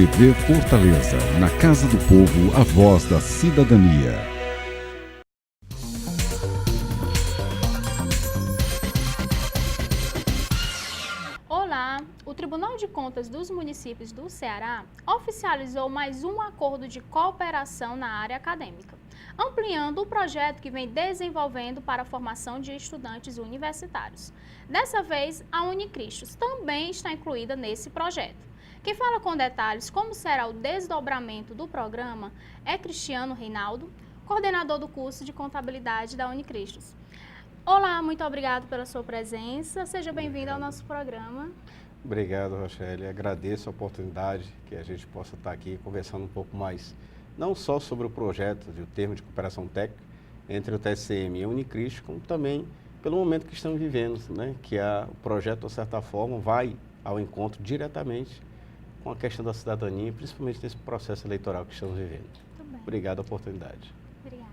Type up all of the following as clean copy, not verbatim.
TV Fortaleza, na Casa do Povo, a voz da cidadania. Olá, o Tribunal de Contas dos Municípios do Ceará oficializou mais um acordo de cooperação na área acadêmica, ampliando o projeto que vem desenvolvendo para a formação de estudantes universitários. Dessa vez, a Unicristos também está incluída nesse projeto. Quem fala com detalhes como será o desdobramento do programa é Cristiano Reinaldo, coordenador do curso de contabilidade da Unicristos. Olá, muito obrigado pela sua presença. Seja bem-vindo ao nosso programa. Obrigado, Rochelle. Agradeço a oportunidade que a gente possa estar aqui conversando um pouco mais, não só sobre o projeto de o termo de cooperação técnica entre o TCM e a Unicristos, como também pelo momento que estamos vivendo, né? Que o projeto, de certa forma, vai ao encontro diretamente com a questão da cidadania, principalmente nesse processo eleitoral que estamos vivendo. Obrigado a oportunidade. Obrigada.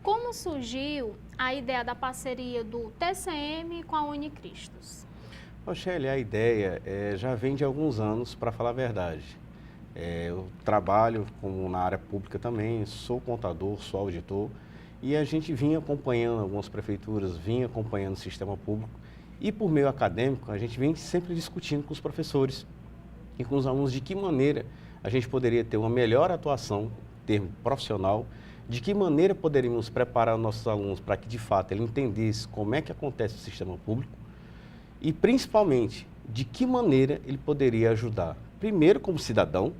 Como surgiu a ideia da parceria do TCM com a Unicristos? Rochelle, a ideia já vem de alguns anos, para falar a verdade. Eu trabalho na área pública também, sou contador, sou auditor, e a gente vinha acompanhando algumas prefeituras, vinha acompanhando o sistema público, e por meio acadêmico, a gente vem sempre discutindo com os professores e com os alunos de que maneira a gente poderia ter uma melhor atuação, termo profissional, de que maneira poderíamos preparar nossos alunos para que, de fato, ele entendesse como é que acontece o sistema público e, principalmente, de que maneira ele poderia ajudar, primeiro como cidadão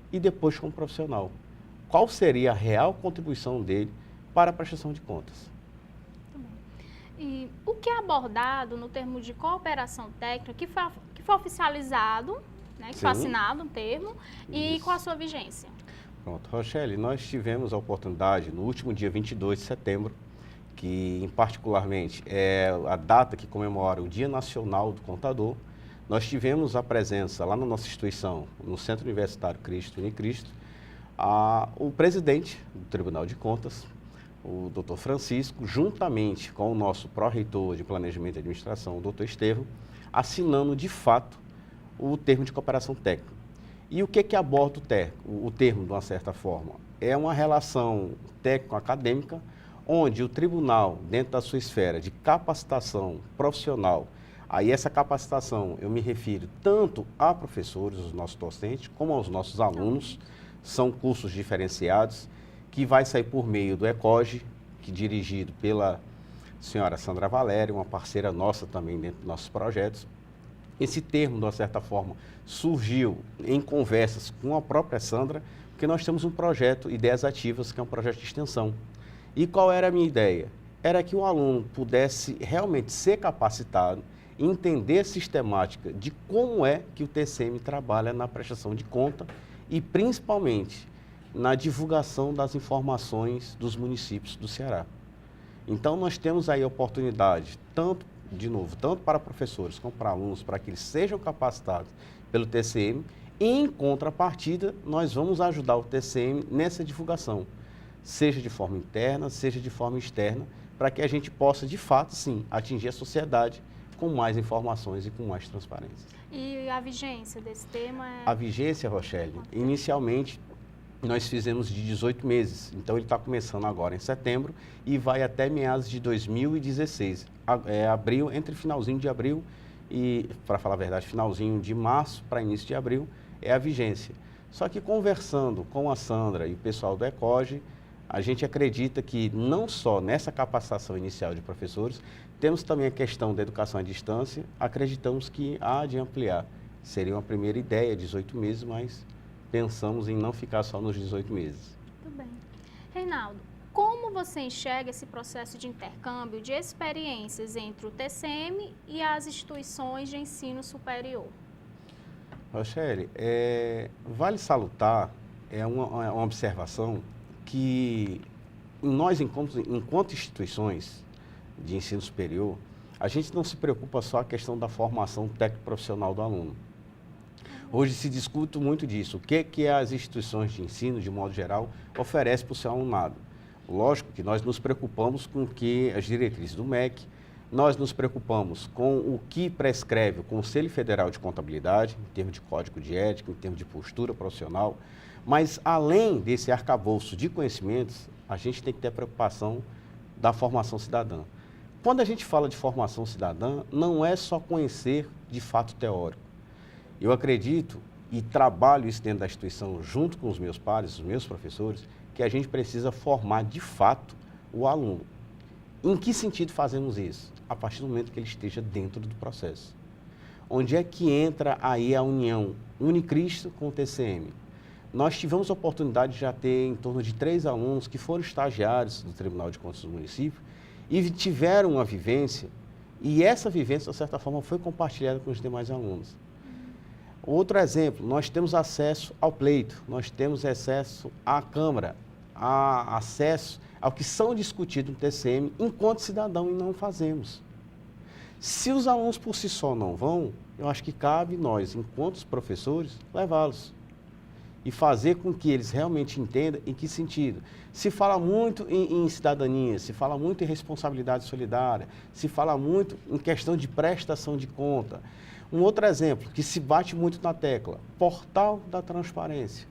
e depois como profissional. Qual seria a real contribuição dele para a prestação de contas? E o que é abordado no termo de cooperação técnica que foi oficializado, né, que foi assinado um termo, e com a sua vigência? Pronto, Rochelle, nós tivemos a oportunidade no último dia 22 de setembro, que particularmente é a data que comemora o Dia Nacional do Contador. Nós tivemos a presença lá na nossa instituição, no Centro Universitário Cristo Unicristos, o presidente do Tribunal de Contas, o Dr. Francisco, juntamente com o nosso pró-reitor de Planejamento e Administração, o Dr. Estevão, assinando de fato o termo de cooperação técnica. E o que aborda o termo, de uma certa forma? É uma relação técnico-acadêmica, onde o tribunal, dentro da sua esfera de capacitação profissional, aí essa capacitação eu me refiro tanto a professores, os nossos docentes, como aos nossos alunos, são cursos diferenciados, que vai sair por meio do ECOGE, que é dirigido pela senhora Sandra Valéria, uma parceira nossa também dentro dos nossos projetos. Esse termo, de uma certa forma, surgiu em conversas com a própria Sandra, porque nós temos um projeto Ideias Ativas, que é um projeto de extensão. E qual era a minha ideia? Era que o aluno pudesse realmente ser capacitado, entender a sistemática de como é que o TCM trabalha na prestação de conta e, principalmente, na divulgação das informações dos municípios do Ceará. Então, nós temos aí a oportunidade, tanto para professores como para alunos, para que eles sejam capacitados pelo TCM, e, em contrapartida, nós vamos ajudar o TCM nessa divulgação, seja de forma interna, seja de forma externa, para que a gente possa, de fato, sim, atingir a sociedade com mais informações e com mais transparência. E a vigência desse tema é... A vigência, Rochelle, inicialmente, nós fizemos de 18 meses, então ele está começando agora em setembro e vai até meados de 2016, abril, entre finalzinho de abril e, para falar a verdade, finalzinho de março para início de abril é a vigência. Só que conversando com a Sandra e o pessoal do ECOGE, a gente acredita que não só nessa capacitação inicial de professores, temos também a questão da educação à distância, acreditamos que há de ampliar. Seria uma primeira ideia, 18 meses, mas pensamos em não ficar só nos 18 meses. Muito bem. Reinaldo, como você enxerga esse processo de intercâmbio de experiências entre o TCM e as instituições de ensino superior? Rochelle, vale salutar, uma observação que nós, enquanto instituições de ensino superior, a gente não se preocupa só com a questão da formação técnico-profissional do aluno. Hoje se discute muito disso, o que as instituições de ensino, de modo geral, oferecem para o seu alunado. Lógico que nós nos preocupamos com que as diretrizes do MEC, Nós nos preocupamos com o que prescreve o Conselho Federal de Contabilidade, em termos de código de ética, em termos de postura profissional, mas além desse arcabouço de conhecimentos, a gente tem que ter a preocupação da formação cidadã. Quando a gente fala de formação cidadã, não é só conhecer de fato teórico. Eu acredito e trabalho isso dentro da instituição junto com os meus pares, os meus professores, que a gente precisa formar de fato o aluno. Em que sentido fazemos isso? A partir do momento que ele esteja dentro do processo. Onde é que entra aí a união Unicristo com o TCM? Nós tivemos a oportunidade de já ter em torno de 3 alunos que foram estagiários do Tribunal de Contas do município e tiveram uma vivência, e essa vivência, de certa forma, foi compartilhada com os demais alunos. Outro exemplo, nós temos acesso ao pleito, nós temos acesso à Câmara, acesso ao que são discutidos no TCM enquanto cidadão e não fazemos. Se os alunos por si só não vão, eu acho que cabe nós, enquanto professores, levá-los e fazer com que eles realmente entendam em que sentido. Se fala muito em cidadania, se fala muito em responsabilidade solidária, se fala muito em questão de prestação de conta. Um outro exemplo, que se bate muito na tecla, portal da transparência.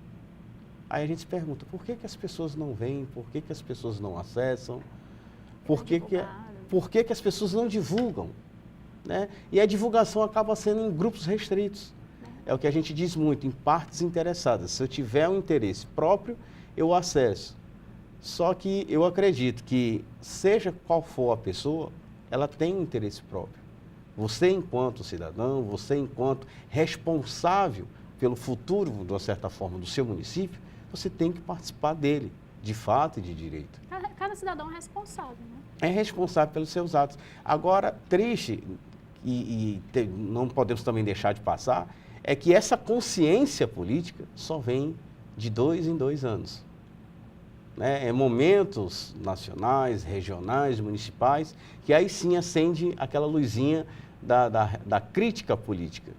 Aí a gente se pergunta, por que as pessoas não vêm, por que as pessoas não acessam, por que as pessoas não divulgam, né? E a divulgação acaba sendo em grupos restritos. É o que a gente diz muito, em partes interessadas. Se eu tiver um interesse próprio, eu acesso. Só que eu acredito que, seja qual for a pessoa, ela tem um interesse próprio. Você, enquanto cidadão, você, enquanto responsável pelo futuro, de uma certa forma, do seu município, você tem que participar dele, de fato e de direito. Cada cidadão é responsável, né? É responsável pelos seus atos. Agora, triste, não podemos também deixar de passar, é que essa consciência política só vem de 2 em 2 anos. Né? É momentos nacionais, regionais, municipais, que aí sim acende aquela luzinha da crítica política.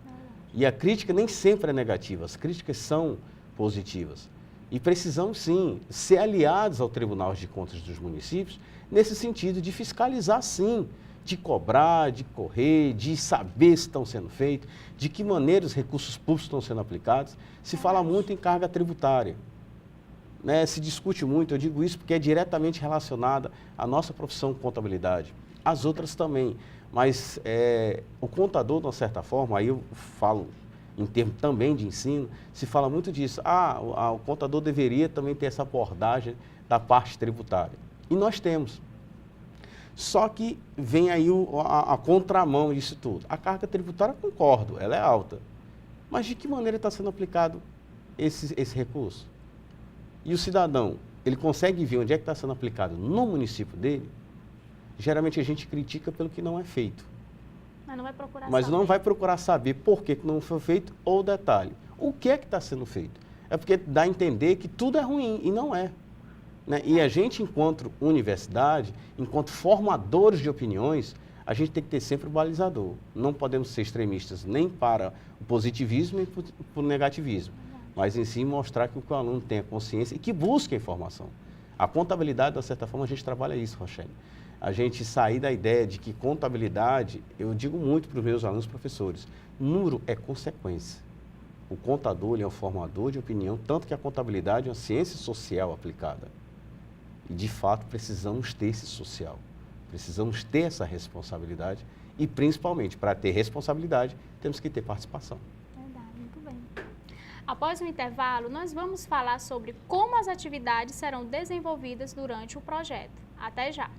E a crítica nem sempre é negativa, as críticas são positivas. E precisamos sim ser aliados ao Tribunal de Contas dos municípios, nesse sentido de fiscalizar sim, de cobrar, de correr, de saber se estão sendo feitos, de que maneira os recursos públicos estão sendo aplicados. Se fala muito em carga tributária, né? Se discute muito, eu digo isso porque é diretamente relacionada à nossa profissão de contabilidade, as outras também, mas o contador, de uma certa forma, aí eu falo em termos também de ensino, se fala muito disso, o contador deveria também ter essa abordagem da parte tributária, e nós temos. Só que vem aí a contramão disso tudo. A carga tributária, concordo, ela é alta. Mas de que maneira está sendo aplicado esse recurso? E o cidadão, ele consegue ver onde é que está sendo aplicado no município dele? Geralmente a gente critica pelo que não é feito. Mas não vai procurar Mas saber. não vai procurar saber por que não foi feito ou detalhe. O que é que está sendo feito? É porque dá a entender que tudo é ruim e não é. Né? E a gente, enquanto universidade, enquanto formadores de opiniões, a gente tem que ter sempre o balizador. Não podemos ser extremistas nem para o positivismo nem para o negativismo, mas em si mostrar que o aluno tenha consciência e que busque a informação. A contabilidade, de certa forma, a gente trabalha isso, Rochelle. A gente sair da ideia de que contabilidade, eu digo muito para os meus alunos professores, número é consequência. O contador ele é um formador de opinião, tanto que a contabilidade é uma ciência social aplicada. E, de fato, precisamos ter esse social, precisamos ter essa responsabilidade e, principalmente, para ter responsabilidade, temos que ter participação. Verdade, muito bem. Após o intervalo, nós vamos falar sobre como as atividades serão desenvolvidas durante o projeto. Até já!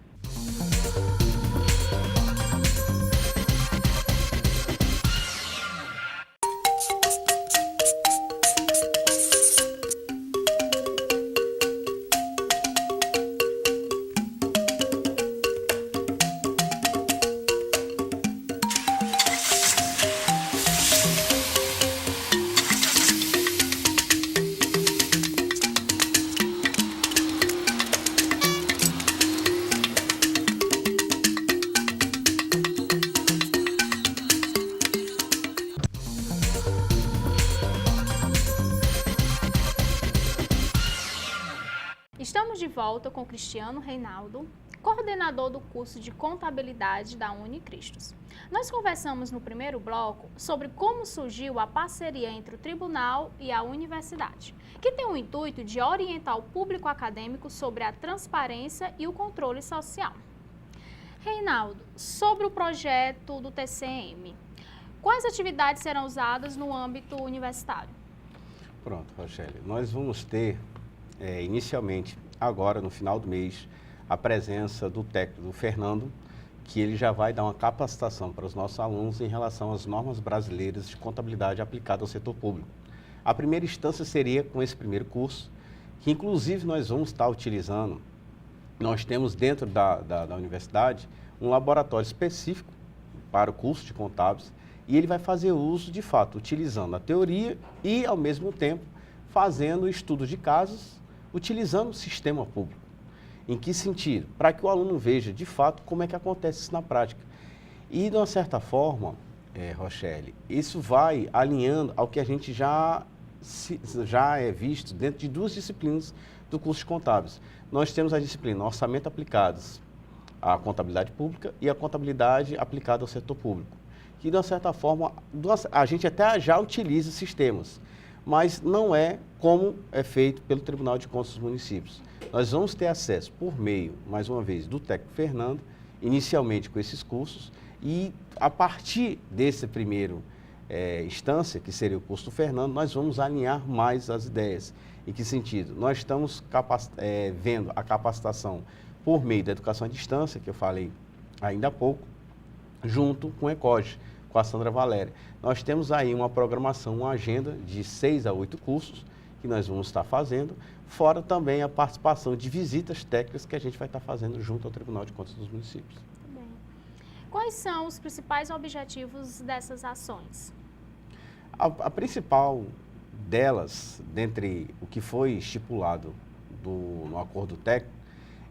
Estamos de volta com Cristiano Reinaldo, coordenador do curso de Contabilidade da Unicristos. Nós conversamos no primeiro bloco sobre como surgiu a parceria entre o tribunal e a universidade, que tem o intuito de orientar o público acadêmico sobre a transparência e o controle social. Reinaldo, sobre o projeto do TCM, quais atividades serão usadas no âmbito universitário? Pronto, Rochelle, nós vamos ter, inicialmente, agora no final do mês, a presença do técnico, do Fernando, que ele já vai dar uma capacitação para os nossos alunos em relação às normas brasileiras de contabilidade aplicada ao setor público. A primeira instância seria com esse primeiro curso, que inclusive nós vamos estar utilizando, nós temos dentro da universidade um laboratório específico para o curso de contábeis, e ele vai fazer uso, de fato, utilizando a teoria e, ao mesmo tempo, fazendo estudos de casos, utilizando o sistema público. Em que sentido? Para que o aluno veja, de fato, como é que acontece isso na prática. E, de uma certa forma, Rochelle, isso vai alinhando ao que a gente já é visto dentro de duas disciplinas do curso de contábeis. Nós temos a disciplina Orçamento Aplicados à Contabilidade Pública e a Contabilidade Aplicada ao Setor Público. Que, de uma certa forma, a gente até já utiliza sistemas, mas não é como é feito pelo Tribunal de Contas dos Municípios. Nós vamos ter acesso por meio, mais uma vez, do técnico Fernando, inicialmente com esses cursos, e a partir desse primeiro instância, que seria o curso do Fernando, nós vamos alinhar mais as ideias. Em que sentido? Nós estamos vendo a capacitação por meio da educação à distância, que eu falei ainda há pouco, junto com o ECOG, com a Sandra Valéria. Nós temos aí uma programação, uma agenda de 6 a 8 cursos que nós vamos estar fazendo, fora também a participação de visitas técnicas que a gente vai estar fazendo junto ao Tribunal de Contas dos Municípios. Bem. Quais são os principais objetivos dessas ações? A principal delas, dentre o que foi estipulado no acordo técnico,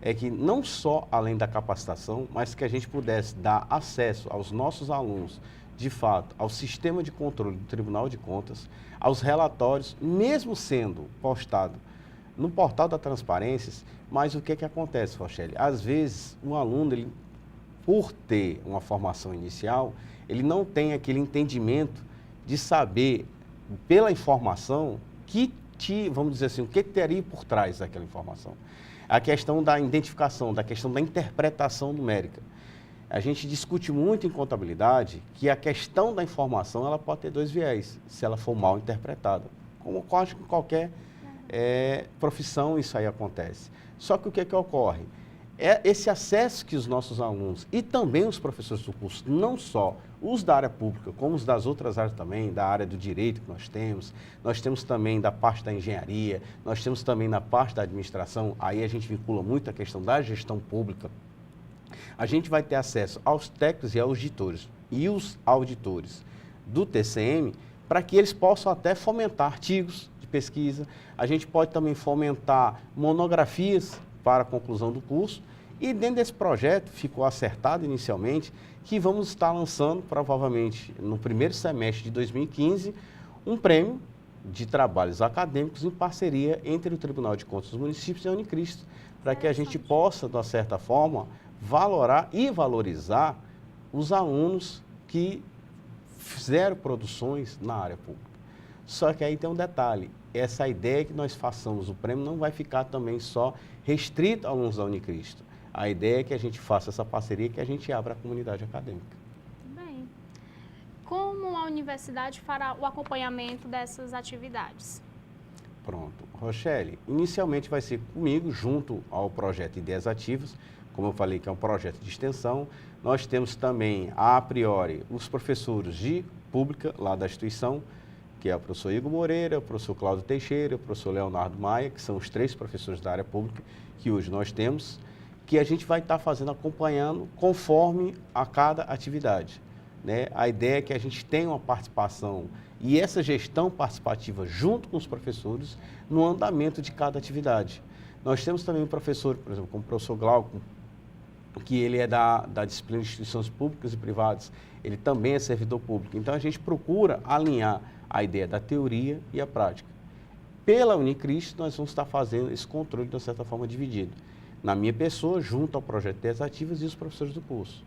é que não só além da capacitação, mas que a gente pudesse dar acesso aos nossos alunos, de fato, ao sistema de controle do Tribunal de Contas, aos relatórios, mesmo sendo postado no portal da Transparências. Mas o que acontece, Rochelle? Às vezes, um aluno, ele, por ter uma formação inicial, ele não tem aquele entendimento de saber, pela informação, vamos dizer assim, o que teria por trás daquela informação. A questão da identificação, da questão da interpretação numérica. A gente discute muito em contabilidade que a questão da informação ela pode ter dois viés, se ela for mal interpretada. Como quase em qualquer profissão isso aí acontece. Só que o que ocorre? É esse acesso que os nossos alunos e também os professores do curso, não só os da área pública, como os das outras áreas também, da área do direito que nós temos também da parte da engenharia, nós temos também na parte da administração, aí a gente vincula muito a questão da gestão pública. A gente vai ter acesso aos técnicos e auditores e os auditores do TCM para que eles possam até fomentar artigos de pesquisa. A gente pode também fomentar monografias para a conclusão do curso, e dentro desse projeto ficou acertado inicialmente que vamos estar lançando, provavelmente no primeiro semestre de 2015, um prêmio de trabalhos acadêmicos em parceria entre o Tribunal de Contas dos Municípios e a Unicristos, para que a gente possa, de uma certa forma, valorar e valorizar os alunos que fizeram produções na área pública. Só que aí tem um detalhe, essa ideia que nós façamos o prêmio não vai ficar também só restrito a alunos da Unicristos. A ideia é que a gente faça essa parceria, que a gente abra a comunidade acadêmica. Bem, como a universidade fará o acompanhamento dessas atividades? Pronto. Rochelle, inicialmente vai ser comigo, junto ao projeto Ideias Ativas, como eu falei que é um projeto de extensão. Nós temos também, a priori, os professores de pública lá da instituição, que é o professor Igor Moreira, o professor Cláudio Teixeira, o professor Leonardo Maia, que são os 3 professores da área pública que hoje nós temos, que a gente vai estar fazendo, acompanhando conforme a cada atividade, né? A ideia é que a gente tenha uma participação e essa gestão participativa junto com os professores no andamento de cada atividade. Nós temos também um professor, por exemplo, como o professor Glauco, que ele é da disciplina de instituições públicas e privadas, ele também é servidor público. Então, a gente procura alinhar a ideia da teoria e a prática. Pela Unicristos, nós vamos estar fazendo esse controle, de uma certa forma, dividido. na minha pessoa, junto ao projeto de ativas e os professores do curso.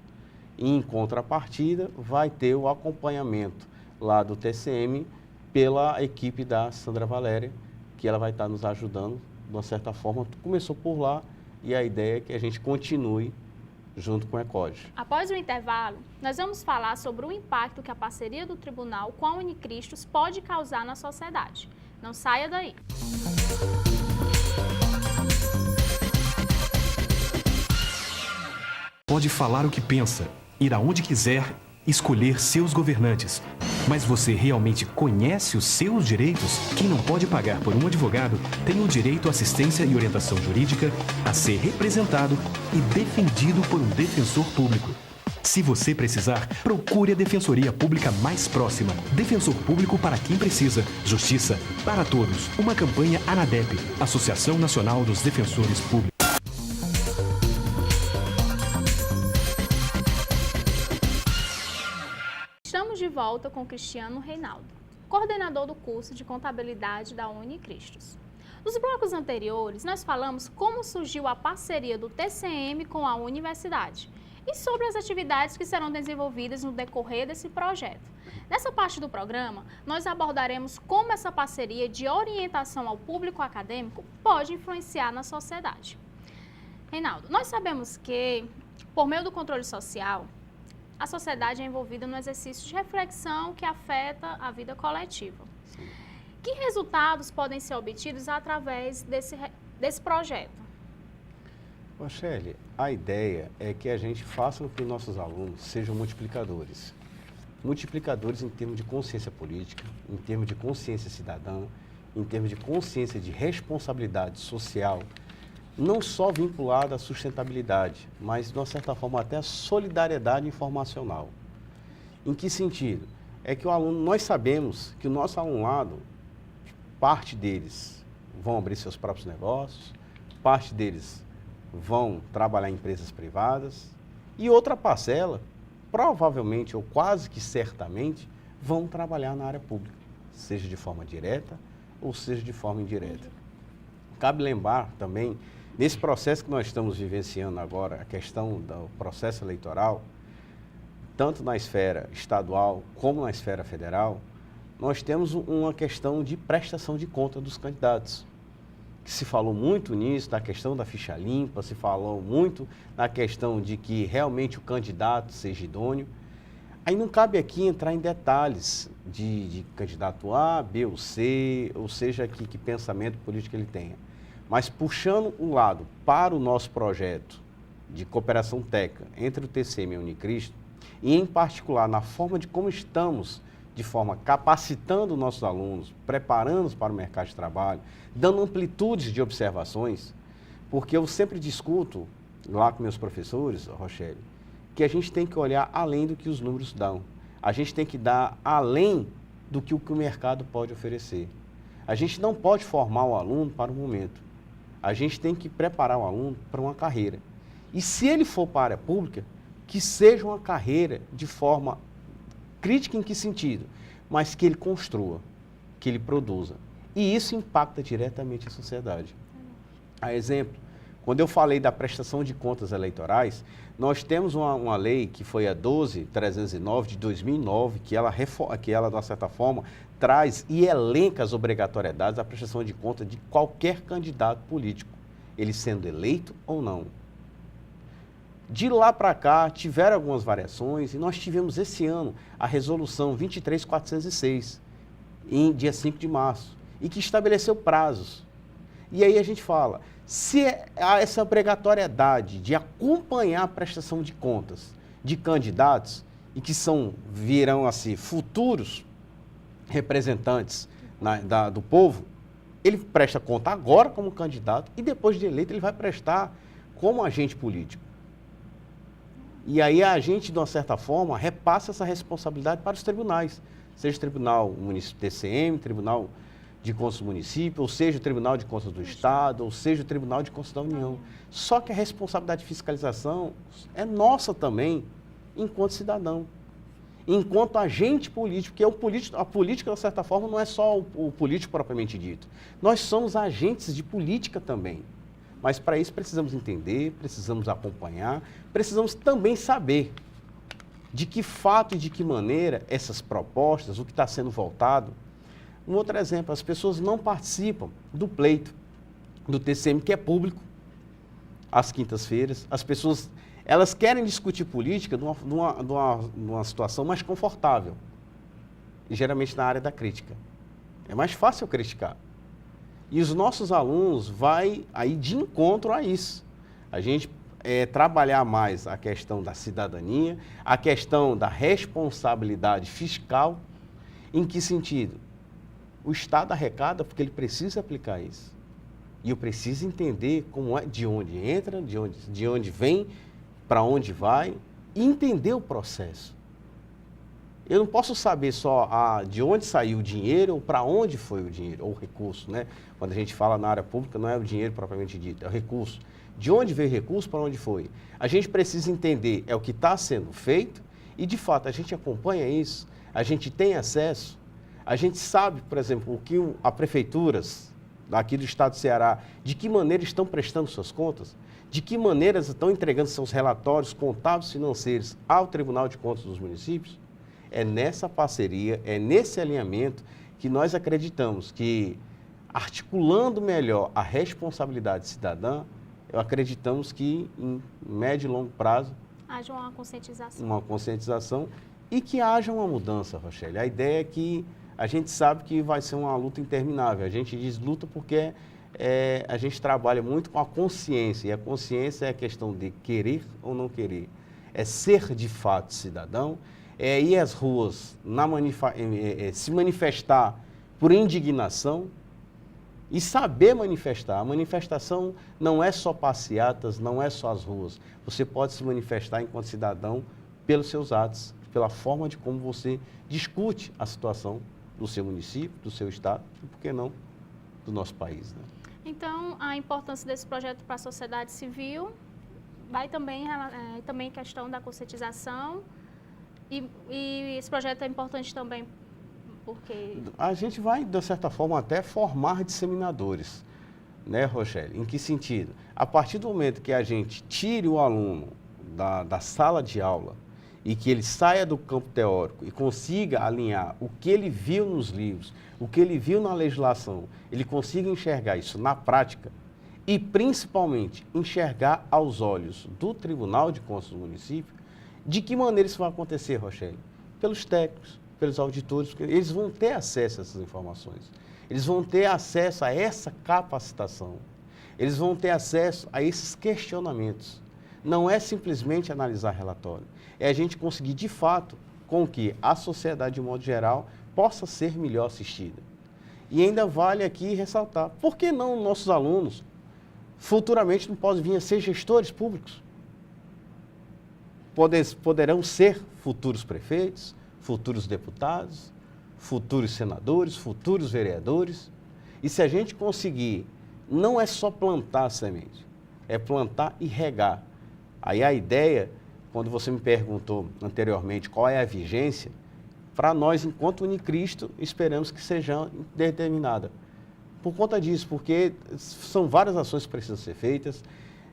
E, em contrapartida, vai ter o acompanhamento lá do TCM pela equipe da Sandra Valéria, que ela vai estar nos ajudando, de uma certa forma. Começou por lá e a ideia é que a gente continue junto com o ECOD. Após o intervalo, nós vamos falar sobre o impacto que a parceria do tribunal com a Unicristos pode causar na sociedade. Não saia daí. Pode falar o que pensa, ir aonde quiser, escolher seus governantes. Mas você realmente conhece os seus direitos? Quem não pode pagar por um advogado tem o direito à assistência e orientação jurídica, a ser representado e defendido por um defensor público. Se você precisar, procure a Defensoria Pública mais próxima. Defensor Público para quem precisa. Justiça para todos. Uma campanha ANADEP, Associação Nacional dos Defensores Públicos. Estamos de volta com Cristiano Reinaldo, coordenador do curso de contabilidade da Unicristos. Nos blocos anteriores, nós falamos como surgiu a parceria do TCM com a universidade e sobre as atividades que serão desenvolvidas no decorrer desse projeto. Nessa parte do programa, nós abordaremos como essa parceria de orientação ao público acadêmico pode influenciar na sociedade. Reinaldo, nós sabemos que, por meio do controle social, a sociedade é envolvida no exercício de reflexão que afeta a vida coletiva. Que resultados podem ser obtidos através desse projeto? Rochelle, a ideia é que a gente faça com que os nossos alunos sejam multiplicadores. Multiplicadores em termos de consciência política, em termos de consciência cidadã, em termos de consciência de responsabilidade social, não só vinculada à sustentabilidade, mas, de uma certa forma, até à solidariedade informacional. Em que sentido? É que o aluno, nós sabemos que o nosso alunado, parte deles vão abrir seus próprios negócios, parte deles vão trabalhar em empresas privadas e outra parcela, provavelmente ou quase que certamente, vão trabalhar na área pública, seja de forma direta ou seja de forma indireta. Cabe lembrar também, nesse processo que nós estamos vivenciando agora, a questão do processo eleitoral, tanto na esfera estadual como na esfera federal, nós temos uma questão de prestação de conta dos candidatos. Que se falou muito nisso, na questão da ficha limpa, se falou muito na questão de que realmente o candidato seja idôneo. Aí não cabe aqui entrar em detalhes de candidato A, B ou C, ou seja, que pensamento político ele tenha. Mas puxando um lado para o nosso projeto de cooperação técnica entre o TCM e a Unicristos, e em particular na forma de como estamos, de forma capacitando nossos alunos, preparando-os para o mercado de trabalho, dando amplitudes de observações, porque eu sempre discuto lá com meus professores, Rochelle, que a gente tem que olhar além do que os números dão. A gente tem que dar além do que o mercado pode oferecer. A gente não pode formar o aluno para o momento. A gente tem que preparar o aluno para uma carreira. E se ele for para a área pública, que seja uma carreira de forma crítica em que sentido? Mas que ele construa, que ele produza. E isso impacta diretamente a sociedade. A exemplo, quando eu falei da prestação de contas eleitorais, nós temos uma lei que foi a 12.309 de 2009, que ela, de uma certa forma, traz e elenca as obrigatoriedades da prestação de contas de qualquer candidato político, ele sendo eleito ou não. De lá para cá, tiveram algumas variações e nós tivemos esse ano a resolução 23.406, em dia 5 de março, e que estabeleceu prazos. E aí a gente fala, se há essa obrigatoriedade de acompanhar a prestação de contas de candidatos e que virão assim, futuros representantes do povo, ele presta conta agora como candidato e depois de eleito ele vai prestar como agente político. E aí a gente, de uma certa forma, repassa essa responsabilidade para os tribunais, seja o Tribunal Municipal TCM, Tribunal de Contas do Município, ou seja o Tribunal de Contas do Estado, ou seja o Tribunal de Contas da União. Só que a responsabilidade de fiscalização é nossa também, enquanto cidadão, enquanto agente político, porque a política, de certa forma, não é só o político propriamente dito. Nós somos agentes de política também. Mas para isso precisamos entender, precisamos acompanhar, precisamos também saber de que fato e de que maneira essas propostas, o que está sendo voltado. Um outro exemplo, as pessoas não participam do pleito do TCM, que é público, às quintas-feiras. As pessoas, elas querem discutir política numa situação mais confortável, e geralmente na área da crítica. É mais fácil criticar. E os nossos alunos vai aí de encontro a isso. A gente trabalhar mais a questão da cidadania, a questão da responsabilidade fiscal. Em que sentido? O Estado arrecada porque ele precisa aplicar isso. E eu preciso entender como é, de onde entra, de onde vem, para onde vai, e entender o processo. Eu não posso saber só de onde saiu o dinheiro ou para onde foi o dinheiro, ou o recurso, né? Quando a gente fala na área pública, não é o dinheiro propriamente dito, é o recurso. De onde veio o recurso, para onde foi? A gente precisa entender o que está sendo feito e, de fato, a gente acompanha isso, a gente tem acesso, a gente sabe, por exemplo, o que as prefeituras aqui do estado do Ceará, de que maneira estão prestando suas contas, de que maneira estão entregando seus relatórios contábeis financeiros ao Tribunal de Contas dos municípios. É nessa parceria, é nesse alinhamento que nós acreditamos que, articulando melhor a responsabilidade cidadã, acreditamos que em médio e longo prazo haja uma conscientização. Uma conscientização e que haja uma mudança, Rochelle. A ideia é que a gente sabe que vai ser uma luta interminável. A gente diz luta porque a gente trabalha muito com a consciência, e a consciência é a questão de querer ou não querer. É ser de fato cidadão, é ir às ruas, se manifestar por indignação e saber manifestar. A manifestação não é só passeatas, não é só as ruas. Você pode se manifestar enquanto cidadão pelos seus atos, pela forma de como você discute a situação do seu município, do seu estado e, por que não, do nosso país, né? Então, a importância desse projeto para a sociedade civil vai também questão da conscientização e esse projeto é importante também porque... A gente vai, de certa forma, até formar disseminadores, né, Rochelle? Em que sentido? A partir do momento que a gente tire o aluno da sala de aula e que ele saia do campo teórico e consiga alinhar o que ele viu nos livros, o que ele viu na legislação, ele consiga enxergar isso na prática e, principalmente, enxergar aos olhos do Tribunal de Contas do município, de que maneira isso vai acontecer, Rochelle? Pelos técnicos, pelos auditores, porque eles vão ter acesso a essas informações, eles vão ter acesso a essa capacitação, eles vão ter acesso a esses questionamentos. Não é simplesmente analisar relatório, é a gente conseguir, de fato, com que a sociedade, de modo geral, possa ser melhor assistida. E ainda vale aqui ressaltar, por que não nossos alunos futuramente não podem vir a ser gestores públicos? Poderão ser futuros prefeitos, futuros deputados, futuros senadores, futuros vereadores. E se a gente conseguir, não é só plantar a semente, é plantar e regar. Aí a ideia, quando você me perguntou anteriormente qual é a vigência, para nós, enquanto Unicristo, esperamos que seja determinada. Por conta disso, porque são várias ações que precisam ser feitas.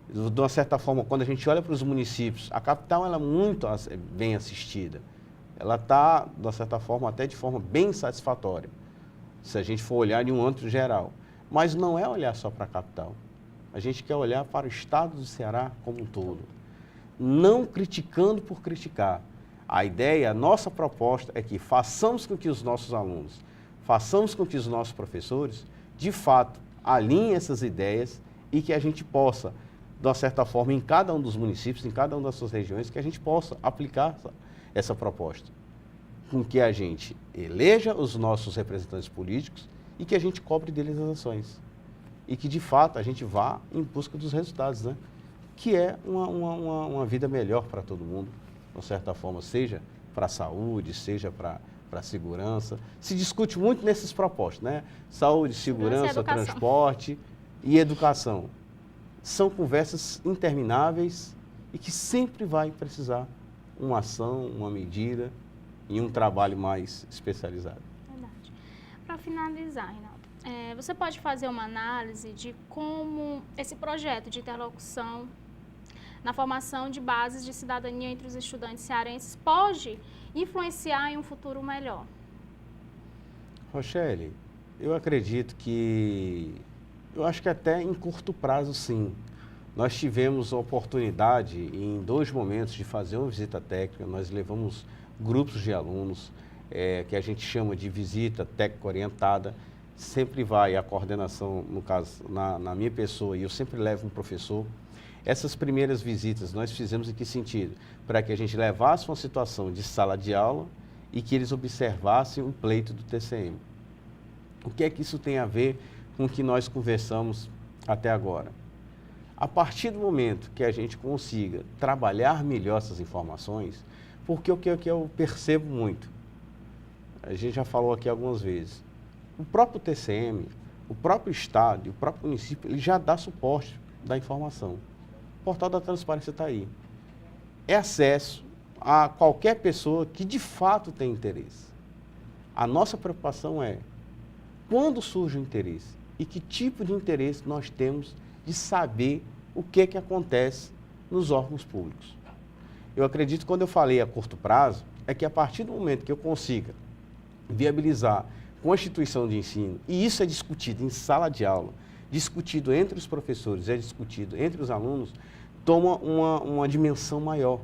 De uma certa forma, quando a gente olha para os municípios, a capital ela é muito bem assistida. Ela está, de uma certa forma, até de forma bem satisfatória, se a gente for olhar em um âmbito geral. Mas não é olhar só para a capital. A gente quer olhar para o estado do Ceará como um todo. Não criticando por criticar. A ideia, a nossa proposta é que façamos com que os nossos alunos, façamos com que os nossos professores, de fato, alinhem essas ideias e que a gente possa, de uma certa forma, em cada um dos municípios, em cada uma das suas regiões, que a gente possa aplicar essa proposta. Com que a gente eleja os nossos representantes políticos e que a gente cobre deles as ações. E que, de fato, a gente vá em busca dos resultados, né? Que é uma vida melhor para todo mundo, de certa forma, seja para a saúde, seja para a segurança. Se discute muito nesses propostos, né? Saúde, segurança, transporte e educação. São conversas intermináveis e que sempre vai precisar uma ação, uma medida e um trabalho mais especializado. Verdade. Para finalizar, Reinaldo, Você pode fazer uma análise de como esse projeto de interlocução na formação de bases de cidadania entre os estudantes cearenses pode influenciar em um futuro melhor? Rochelle, eu acredito eu acho que até em curto prazo, sim. Nós tivemos a oportunidade, em 2 momentos, de fazer uma visita técnica. Nós levamos grupos de alunos, que a gente chama de visita técnica orientada. Sempre vai a coordenação, no caso, na minha pessoa, e eu sempre levo um professor. Essas primeiras visitas nós fizemos em que sentido? Para que a gente levasse uma situação de sala de aula e que eles observassem o pleito do TCM. O que é que isso tem a ver com o que nós conversamos até agora? A partir do momento que a gente consiga trabalhar melhor essas informações, porque o que eu percebo muito, a gente já falou aqui algumas vezes, o próprio TCM, o próprio Estado e o próprio município, ele já dá suporte da informação. O portal da transparência está aí. É acesso a qualquer pessoa que de fato tem interesse. A nossa preocupação é quando surge o interesse e que tipo de interesse nós temos de saber o que acontece nos órgãos públicos. Eu acredito que quando eu falei a curto prazo, é que a partir do momento que eu consiga viabilizar com a instituição de ensino, e isso é discutido em sala de aula, discutido entre os professores, é discutido entre os alunos, toma uma dimensão maior.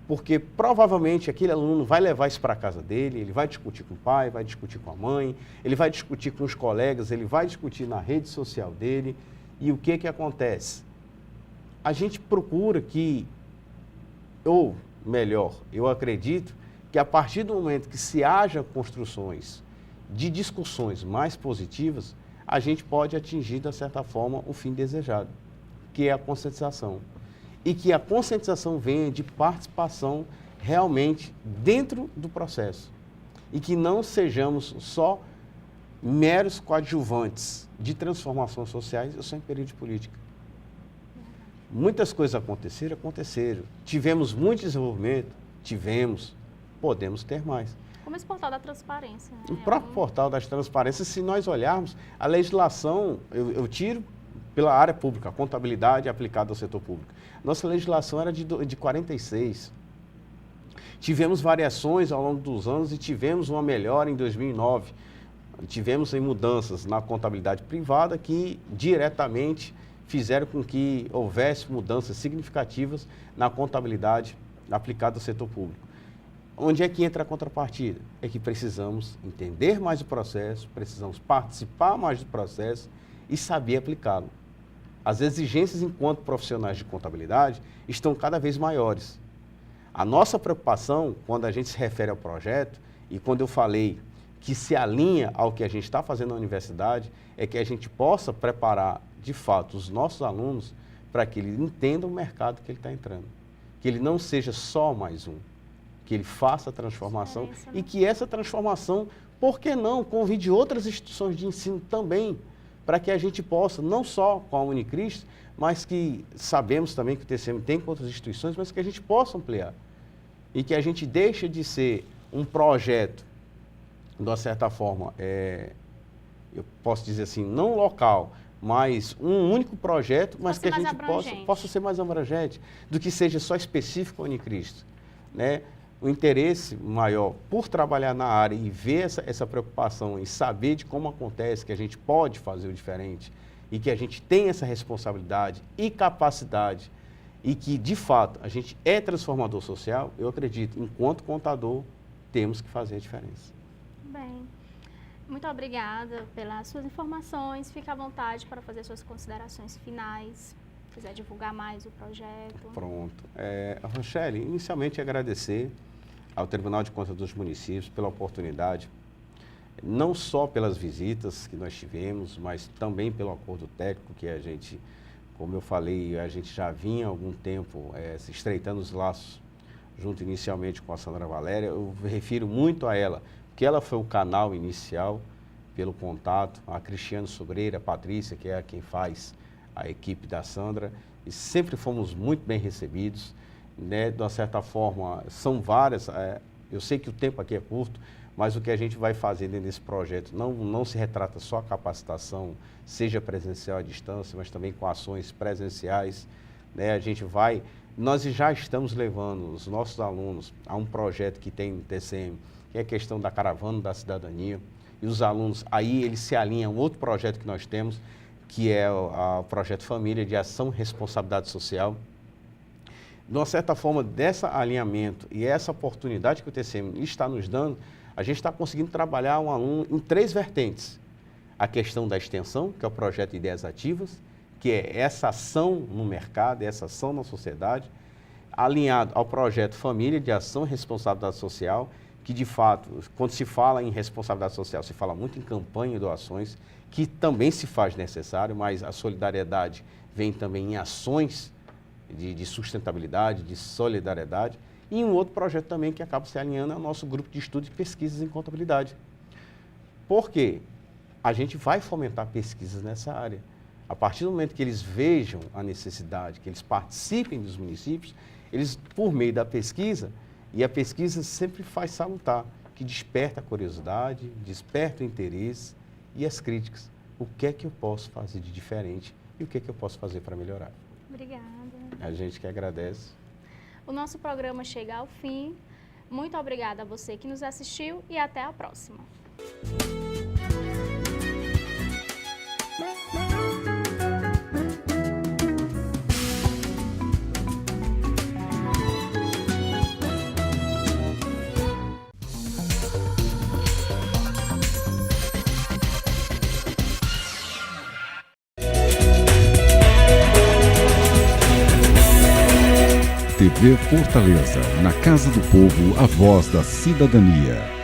Porque provavelmente aquele aluno vai levar isso para a casa dele, ele vai discutir com o pai, vai discutir com a mãe, ele vai discutir com os colegas, ele vai discutir na rede social dele. E o que acontece? A gente procura ou melhor, eu acredito que a partir do momento que se haja construções de discussões mais positivas, a gente pode atingir, de certa forma, o fim desejado, que é a conscientização. E que a conscientização venha de participação realmente dentro do processo. E que não sejamos só meros coadjuvantes de transformações sociais, ou só em período de política. Muitas coisas aconteceram. Tivemos muito desenvolvimento, podemos ter mais. Como esse portal da transparência. Né? O próprio portal das transparências, se nós olharmos, a legislação, eu tiro pela área pública, a contabilidade aplicada ao setor público. Nossa legislação era de 46. Tivemos variações ao longo dos anos e tivemos uma melhora em 2009. Tivemos mudanças na contabilidade privada que diretamente fizeram com que houvesse mudanças significativas na contabilidade aplicada ao setor público. Onde é que entra a contrapartida? É que precisamos entender mais o processo, precisamos participar mais do processo e saber aplicá-lo. As exigências enquanto profissionais de contabilidade estão cada vez maiores. A nossa preocupação, quando a gente se refere ao projeto, e quando eu falei que se alinha ao que a gente está fazendo na universidade, é que a gente possa preparar, de fato, os nossos alunos para que ele entenda o mercado que ele está entrando. Que ele não seja só mais um. Que ele faça a transformação e que essa transformação, por que não, convide outras instituições de ensino também, para que a gente possa, não só com a Unicristo, mas que sabemos também que o TCM tem com outras instituições, mas que a gente possa ampliar. E que a gente deixe de ser um projeto, de uma certa forma, eu posso dizer assim, não local, mas um único projeto, mas que a gente possa ser mais abrangente, do que seja só específico ao Unicristo, né? O interesse maior por trabalhar na área e ver essa preocupação em saber de como acontece, que a gente pode fazer o diferente e que a gente tem essa responsabilidade e capacidade e que, de fato, a gente é transformador social, eu acredito, enquanto contador, temos que fazer a diferença. Bem, muito obrigada pelas suas informações. Fique à vontade para fazer suas considerações finais. Se quiser divulgar mais o projeto. Pronto. Rochelle, inicialmente agradecer ao Tribunal de Contas dos Municípios pela oportunidade, não só pelas visitas que nós tivemos, mas também pelo acordo técnico que a gente, como eu falei, a gente já vinha há algum tempo se estreitando os laços, junto inicialmente com a Sandra Valéria. Eu refiro muito a ela, porque ela foi o canal inicial pelo contato, a Cristiane Sobreira, a Patrícia, que é quem faz a equipe da Sandra, e sempre fomos muito bem recebidos, né? De uma certa forma, são várias, eu sei que o tempo aqui é curto, mas o que a gente vai fazer dentro desse projeto não se retrata só a capacitação, seja presencial à distância, mas também com ações presenciais, né? Nós já estamos levando os nossos alunos a um projeto que tem no TCM, que é a questão da Caravana da Cidadania, e os alunos, aí eles se alinham a um outro projeto que nós temos, que é o Projeto Família de Ação e Responsabilidade Social. De uma certa forma, desse alinhamento e essa oportunidade que o TCM está nos dando, a gente está conseguindo trabalhar um aluno em 3 vertentes. A questão da extensão, que é o projeto Ideias Ativas, que é essa ação no mercado, essa ação na sociedade, alinhado ao projeto Família de Ação e Responsabilidade Social, que de fato, quando se fala em responsabilidade social, se fala muito em campanha e doações, que também se faz necessário, mas a solidariedade vem também em ações de sustentabilidade, de solidariedade, e um outro projeto também que acaba se alinhando ao nosso grupo de estudo e pesquisas em contabilidade. Por quê? A gente vai fomentar pesquisas nessa área. A partir do momento que eles vejam a necessidade, que eles participem dos municípios, eles, por meio da pesquisa, e a pesquisa sempre faz salutar, que desperta a curiosidade, desperta o interesse e as críticas. O que é que eu posso fazer de diferente e o que é que eu posso fazer para melhorar? Obrigada. A gente que agradece. O nosso programa chega ao fim. Muito obrigada a você que nos assistiu e até a próxima. TV Fortaleza, na Casa do Povo, a voz da cidadania.